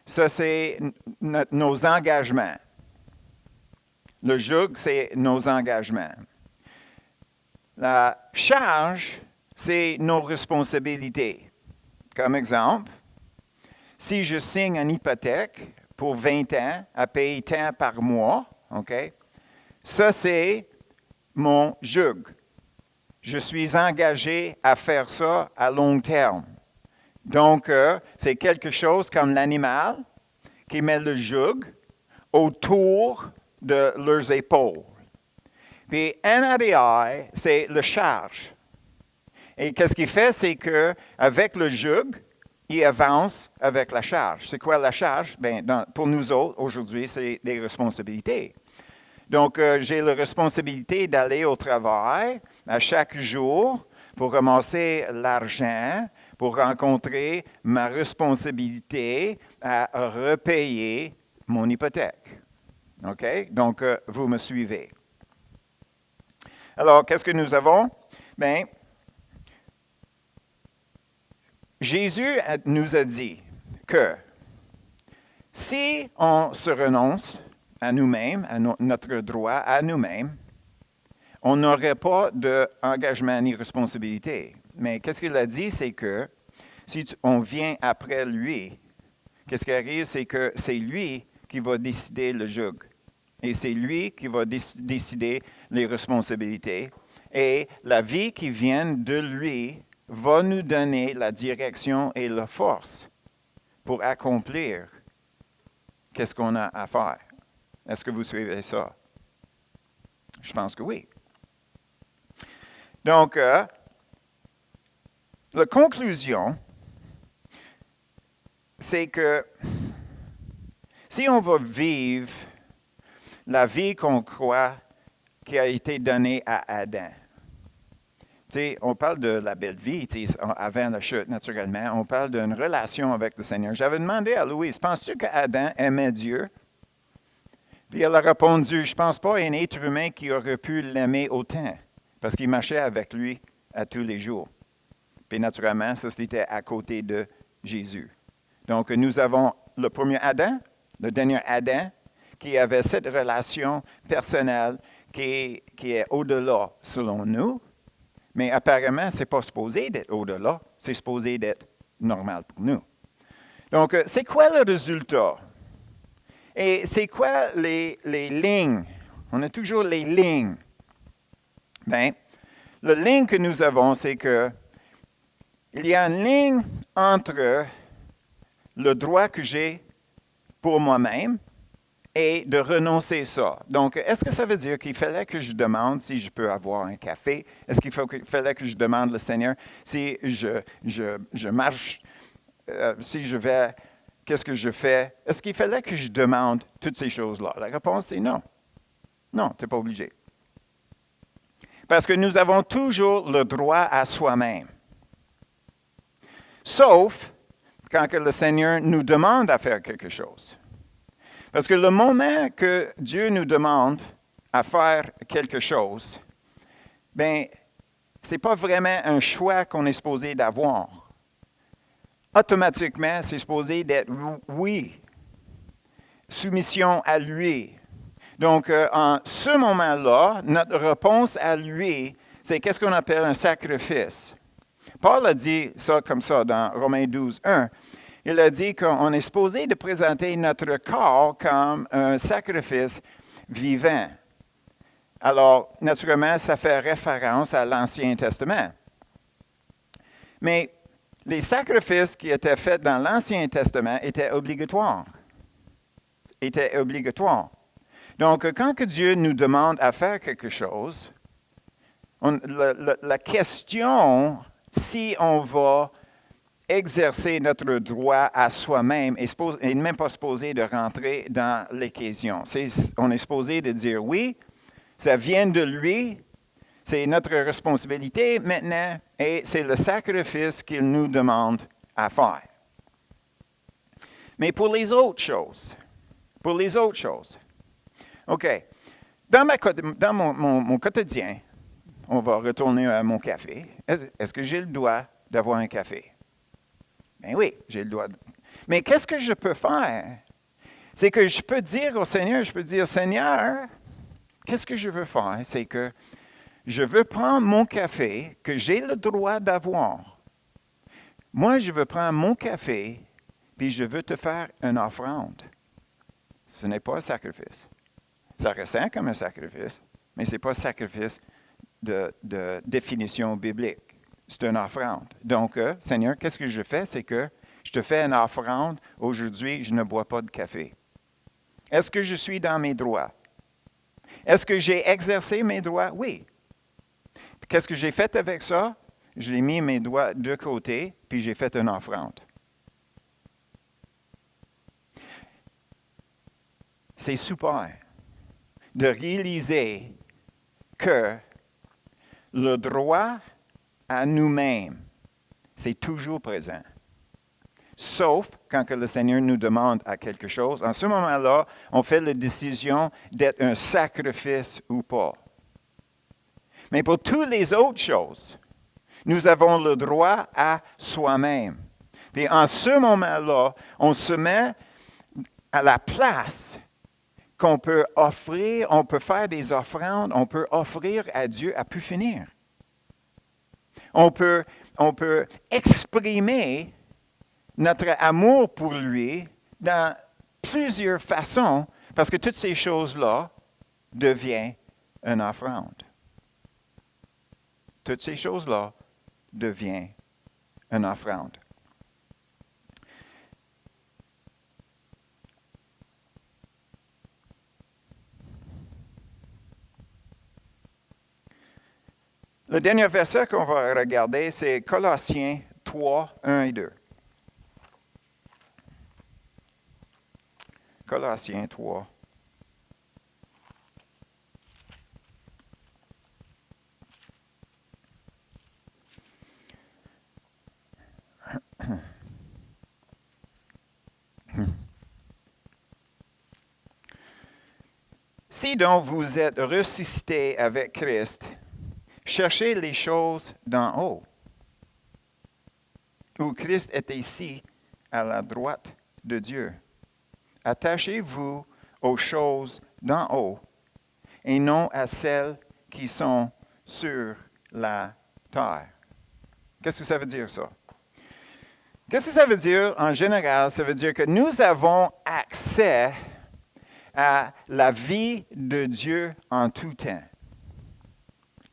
ça c'est nos engagements. Le joug, c'est nos engagements. La charge, c'est nos responsabilités. Comme exemple, si je signe une hypothèque pour 20 ans à payer tant par mois, OK? Ça, c'est mon joug. Je suis engagé à faire ça à long terme. Donc, c'est quelque chose comme l'animal qui met le joug autour de leurs épaules. Puis, en arrière, c'est le charge. Et qu'est-ce qu'il fait? C'est qu'avec le joug, il avance avec la charge. C'est quoi la charge? Bien, pour nous autres, aujourd'hui, c'est des responsabilités. Donc, j'ai la responsabilité d'aller au travail à chaque jour pour ramasser l'argent, pour rencontrer ma responsabilité à repayer mon hypothèque. OK? Donc, vous me suivez. Alors, qu'est-ce que nous avons? Bien, Jésus nous a dit que si on se renonce à nous-mêmes, à notre droit à nous-mêmes, on n'aurait pas d'engagement ni responsabilité. Mais qu'est-ce qu'il a dit? C'est que si on vient après lui, qu'est-ce qui arrive? C'est que c'est lui qui va décider le joug. Et c'est lui qui va décider les responsabilités. Et la vie qui vient de lui va nous donner la direction et la force pour accomplir qu'est-ce qu'on a à faire. Est-ce que vous suivez ça? Je pense que oui. Donc, la conclusion, c'est que si on va vivre la vie qu'on croit qui a été donnée à Adam, on parle de la belle vie avant la chute, naturellement. On parle d'une relation avec le Seigneur. J'avais demandé à Louise, penses-tu qu'Adam aimait Dieu? Puis elle a répondu, je ne pense pas à un être humain qui aurait pu l'aimer autant, parce qu'il marchait avec lui à tous les jours. Puis naturellement, ça c'était à côté de Jésus. Donc nous avons le premier Adam, le dernier Adam, qui avait cette relation personnelle qui est au-delà selon nous. Mais apparemment, ce n'est pas supposé d'être au-delà, c'est supposé d'être normal pour nous. Donc, c'est quoi le résultat? Et c'est quoi les lignes? On a toujours les lignes. Bien, la ligne que nous avons, c'est que il y a une ligne entre le droit que j'ai pour moi-même et de renoncer à ça. Donc, est-ce que ça veut dire qu'il fallait que je demande si je peux avoir un café? Est-ce qu'il fallait que je demande le Seigneur si je marche, si je vais, qu'est-ce que je fais? Est-ce qu'il fallait que je demande toutes ces choses-là? La réponse est non. Non, tu n'es pas obligé. Parce que nous avons toujours le droit à soi-même. Sauf quand que le Seigneur nous demande à faire quelque chose. Parce que le moment que Dieu nous demande à faire quelque chose, bien, ce n'est pas vraiment un choix qu'on est supposé d'avoir. Automatiquement, c'est supposé d'être oui, soumission à lui. Donc, en ce moment-là, notre réponse à lui, c'est qu'est-ce qu'on appelle un sacrifice. Paul a dit ça comme ça dans Romains 12, 1. Il a dit qu'on est supposé de présenter notre corps comme un sacrifice vivant. Alors, naturellement, ça fait référence à l'Ancien Testament. Mais les sacrifices qui étaient faits dans l'Ancien Testament étaient obligatoires. Donc, quand que Dieu nous demande à faire quelque chose, la question, si on va exercer notre droit à soi-même, est même pas supposé de rentrer dans l'équation. On est supposé de dire oui, ça vient de lui, c'est notre responsabilité maintenant, et c'est le sacrifice qu'il nous demande à faire. Mais pour les autres choses, OK, dans mon quotidien, on va retourner à mon café. Est-ce que j'ai le droit d'avoir un café? Ben oui, j'ai le droit. Mais qu'est-ce que je peux faire? C'est que je peux dire au Seigneur, Seigneur, qu'est-ce que je veux faire? C'est que je veux prendre mon café que j'ai le droit d'avoir. Moi, je veux prendre mon café, puis je veux te faire une offrande. Ce n'est pas un sacrifice. Ça ressent comme un sacrifice, mais ce n'est pas un sacrifice de définition biblique. C'est une offrande. Donc, Seigneur, qu'est-ce que je fais? C'est que je te fais une offrande. Aujourd'hui, je ne bois pas de café. Est-ce que je suis dans mes droits? Est-ce que j'ai exercé mes droits? Oui. Qu'est-ce que j'ai fait avec ça? J'ai mis mes doigts de côté, puis j'ai fait une offrande. C'est super de réaliser que le droit à nous-mêmes, c'est toujours présent. Sauf quand que le Seigneur nous demande à quelque chose. En ce moment-là, on fait la décision d'être un sacrifice ou pas. Mais pour toutes les autres choses, nous avons le droit à soi-même. Puis en ce moment-là, on se met à la place qu'on peut offrir, on peut faire des offrandes, on peut offrir à Dieu à pu finir. On peut exprimer notre amour pour lui dans plusieurs façons, parce que toutes ces choses-là deviennent une offrande. Toutes ces choses-là deviennent une offrande. Le dernier verset qu'on va regarder, c'est Colossiens 3, 1 et 2. Colossiens 3. Si donc vous êtes ressuscité avec Christ, cherchez les choses d'en haut, où Christ est ici à la droite de Dieu. Attachez-vous aux choses d'en haut et non à celles qui sont sur la terre. Qu'est-ce que ça veut dire, ça? Qu'est-ce que ça veut dire en général? Ça veut dire que nous avons accès à la vie de Dieu en tout temps.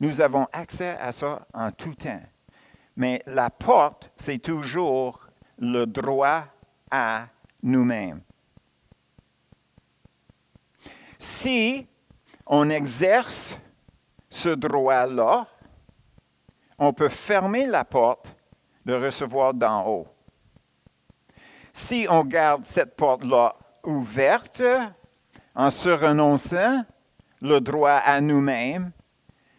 Nous avons accès à ça en tout temps. Mais la porte, c'est toujours le droit à nous-mêmes. Si on exerce ce droit-là, on peut fermer la porte de recevoir d'en haut. Si on garde cette porte-là ouverte, en se renonçant le droit à nous-mêmes,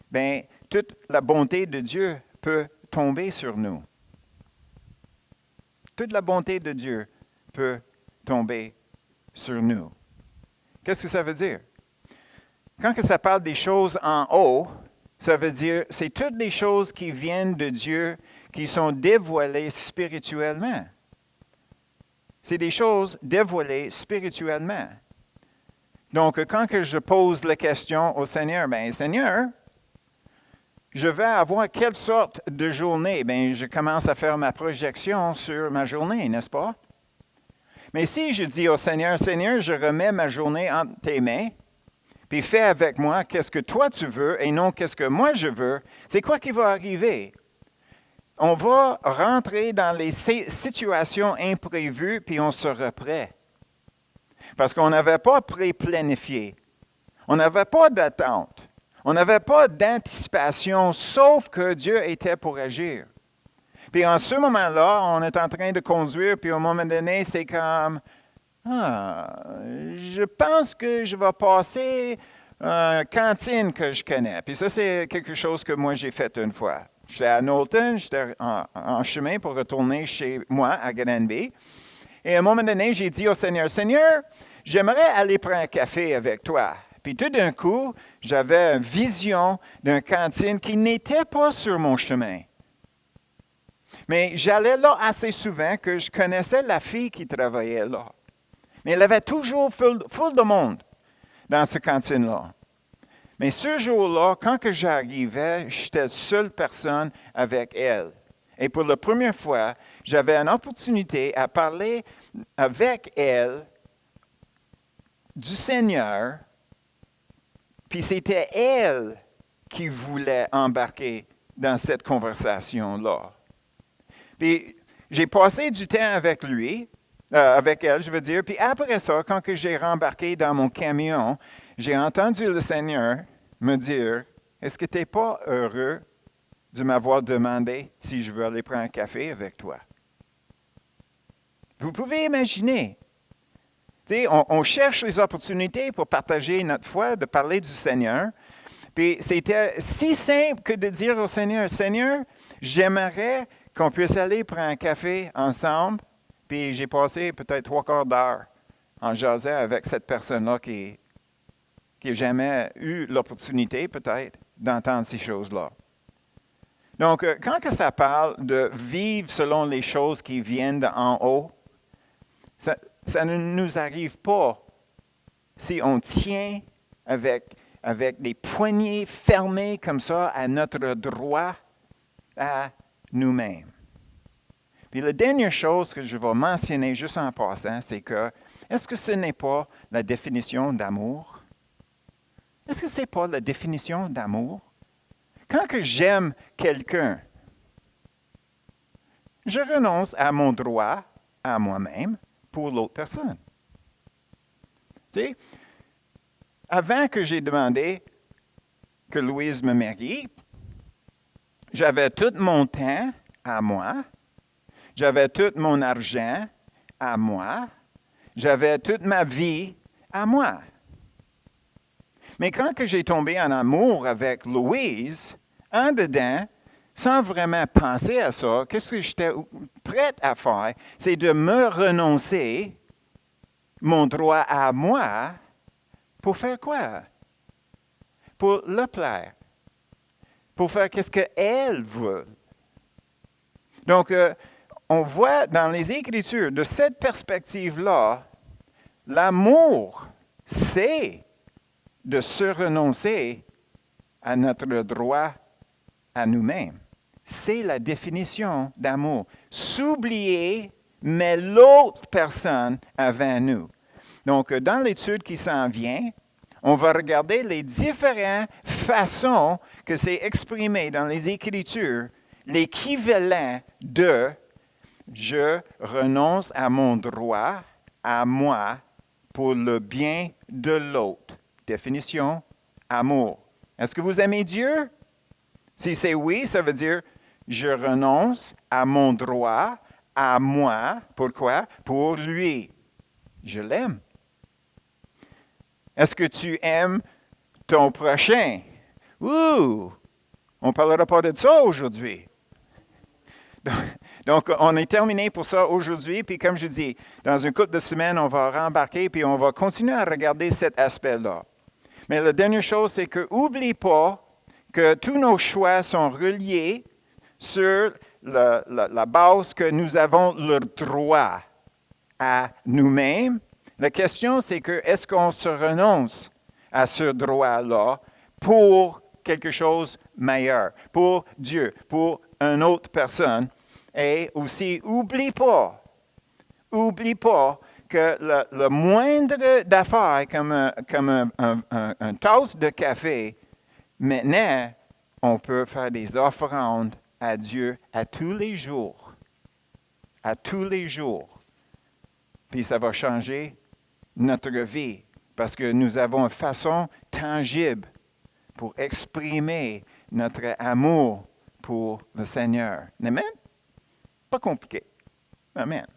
bien, toute la bonté de Dieu peut tomber sur nous. Toute la bonté de Dieu peut tomber sur nous. Qu'est-ce que ça veut dire? Quand que ça parle des choses en haut, ça veut dire c'est toutes les choses qui viennent de Dieu, qui sont dévoilées spirituellement. C'est des choses dévoilées spirituellement. Donc, quand que je pose la question au Seigneur, bien, Seigneur, je vais avoir quelle sorte de journée? Bien, je commence à faire ma projection sur ma journée, n'est-ce pas? Mais si je dis au Seigneur, Seigneur, je remets ma journée entre tes mains, puis fais avec moi qu'est-ce que toi tu veux et non qu'est-ce que moi je veux, c'est quoi qui va arriver? On va rentrer dans les situations imprévues, puis on sera prêt. Parce qu'on n'avait pas pré-planifié. On n'avait pas d'attente. On n'avait pas d'anticipation, sauf que Dieu était pour agir. Puis en ce moment-là, on est en train de conduire, puis au moment donné, c'est comme, je pense que je vais passer une cantine que je connais. Puis ça, c'est quelque chose que moi, j'ai fait une fois. J'étais à Knowlton, j'étais en chemin pour retourner chez moi à Granby. Et à un moment donné, j'ai dit au Seigneur, Seigneur, j'aimerais aller prendre un café avec toi. Puis tout d'un coup, j'avais une vision d'une cantine qui n'était pas sur mon chemin. Mais j'allais là assez souvent que je connaissais la fille qui travaillait là. Mais elle avait toujours full de monde dans cette cantine-là. Mais ce jour-là, quand que j'arrivais, j'étais la seule personne avec elle. Et pour la première fois, j'avais une opportunité à parler avec elle du Seigneur, puis c'était elle qui voulait embarquer dans cette conversation-là. Puis j'ai passé du temps avec elle, je veux dire, puis après ça, quand que j'ai rembarqué dans mon camion, j'ai entendu le Seigneur me dire, est-ce que tu n'es pas heureux de m'avoir demandé si je veux aller prendre un café avec toi? Vous pouvez imaginer. On cherche les opportunités pour partager notre foi, de parler du Seigneur. Puis c'était si simple que de dire au Seigneur, Seigneur, j'aimerais qu'on puisse aller prendre un café ensemble. Puis j'ai passé peut-être 3/4 d'heure en jasant avec cette personne-là qui n'a jamais eu l'opportunité peut-être d'entendre ces choses-là. Donc, quand que ça parle de vivre selon les choses qui viennent d'en haut, ça ne nous arrive pas si on tient avec des poignées fermées comme ça à notre droit à nous-mêmes. Puis la dernière chose que je vais mentionner juste en passant, c'est que, est-ce que ce n'est pas la définition d'amour? Est-ce que ce n'est pas la définition d'amour? Quand que j'aime quelqu'un, je renonce à mon droit à moi-même pour l'autre personne. Tu sais, avant que j'ai demandé que Louise me marie, j'avais tout mon temps à moi, j'avais tout mon argent à moi, j'avais toute ma vie à moi. Mais quand que j'ai tombé en amour avec Louise, en dedans, sans vraiment penser à ça, qu'est-ce que j'étais prête à faire? C'est de me renoncer mon droit à moi pour faire quoi? Pour le plaire. Pour faire qu'est-ce qu'elle veut. Donc, on voit dans les Écritures, de cette perspective-là, l'amour, c'est de se renoncer à notre droit à nous-mêmes. C'est la définition d'amour. S'oublier, mais l'autre personne avant nous. Donc, dans l'étude qui s'en vient, on va regarder les différentes façons que c'est exprimé dans les Écritures, l'équivalent de « je renonce à mon droit, à moi, pour le bien de l'autre ». Définition, amour. Est-ce que vous aimez Dieu? Si c'est oui, ça veut dire je renonce à mon droit, à moi. Pourquoi? Pour lui. Je l'aime. Est-ce que tu aimes ton prochain? On ne parlera pas de ça aujourd'hui. Donc, on est terminé pour ça aujourd'hui. Puis comme je dis, dans une couple de semaines, on va rembarquer puis on va continuer à regarder cet aspect-là. Mais la dernière chose, c'est que n'oublie pas que tous nos choix sont reliés sur la base que nous avons le droit à nous-mêmes. La question, c'est que est-ce qu'on se renonce à ce droit-là pour quelque chose de meilleur, pour Dieu, pour une autre personne. Et aussi, oublie pas que le moindre d'affaires, comme un tasse de café, maintenant, on peut faire des offrandes à Dieu à tous les jours. À tous les jours. Puis ça va changer notre vie parce que nous avons une façon tangible pour exprimer notre amour pour le Seigneur. Amen? Pas compliqué. Amen.